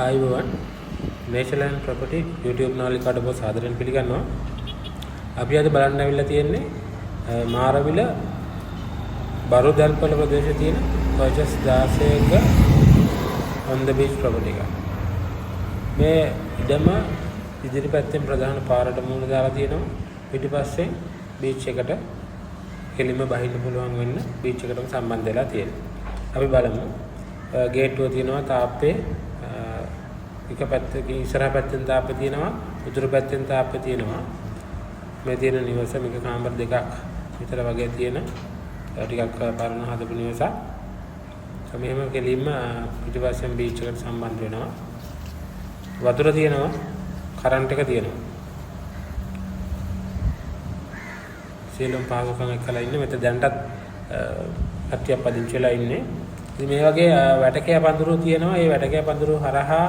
ආයුබෝවන් නේචර්ලෑන්ඩ් property YouTube නාලිකාවට බොහොම සාදරයෙන් පිළිගන්නවා. අපි අද බලන්න ඇවිල්ලා තියෙන්නේ මාරවිල බරුදල්පල ප්‍රදේශයේ තියෙන perches 16ක on the beach property එක. මේ ඉඩම ඉදිරි පැත්තෙන් ප්‍රධාන පාරට මුහුණ දාලා තියෙනවා. පිටිපස්සේ බීච් එකට කෙලින්ම බහින්න පුළුවන් වෙන්න බීච් එකටම සම්බන්ධ වෙලා තියෙනවා. අපි බලමු. ගේට්ටුව තියෙනවා තාප්පේ එක පැත්තකින් ඉස්සරහ පැත්තෙන් තාප්පේ තියෙනවා උතුරු පැත්තෙන් තාප්පේ තියෙනවා මේ තියෙන නිවස මේක කාමර දෙකක් විතර වගේ තියෙන ටිකක් පරණ හදපු නිවසක්. මෙහෙම කෙලින්ම පිටිපස්සෙන් බීච් එකට සම්බන්ධ වෙනවා. වතුර තියෙනවා කරන්ට් එක තියෙනවා. සියලුම පාගකම් එක්කලා ඉන්නේ මෙතන දැන්ටත් කට්ටියක් පදිංචි වෙලා ඉන්නේ. ඉතින් මේ වගේ වැටකෑ පඳුරු තියෙනවා. ඒ වැටකෑ පඳුරු හරහා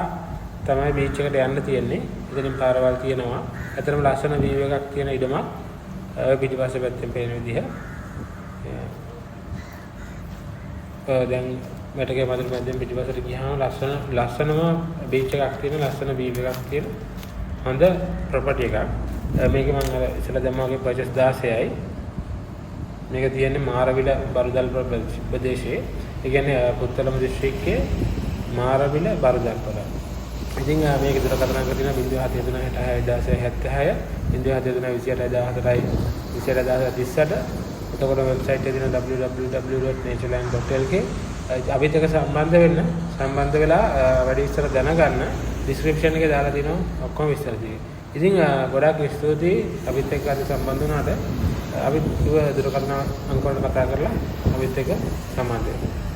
තමයි බීච් එකට යන්න තියෙන්නේ. ඉතින් පාරවල් තියෙනවා. ඇත්තටම ලස්සන වීව් එකක් තියෙන ඉඩමක්. පිටිපස්සේ පැත්තෙන් පේන විදිහ. දැන් වැටකෑ පඳුරු මැද්දෙන් පිටිපස්සට ගියාම ලස්සනම බීච් එකක් තියෙන ලස්සන වීව් එකක් තියෙන හොඳ ප්‍රොපර්ටි එකක්. මේක මම අර ඉස්සෙල්ලා දැම්මා වගේ පර්චස් 16යි. මේක තියෙන්නේ මාරවිල බරුදල් ප්‍රදේශයේ. ඒ කියන්නේ පුත්තලම දිස්ත්‍රික්කයේ මාරවිල බරුදල්පල. ඉතින් මේක දුරකථන අංක තියෙනවා 073 එතකොට වෙබ්සයිට් එකේ තියෙන www.natureland.lk අපිත් එක්ක සම්බන්ධ වෙලා වැඩි විස්තර දැනගන්න ඩිස්ක්‍රිප්ෂන් එකේ දාලා තියෙනවා ඔක්කොම විස්තර තියෙනවා. ඉතින් ගොඩාක් ස්තුතියි අපිත් එක්ක අද සම්බන්ධ වුණාට. අපි දුරකථන අංක වලට කතා කරලා අපිත් එක්ක සම්බන්ධ වෙනවා.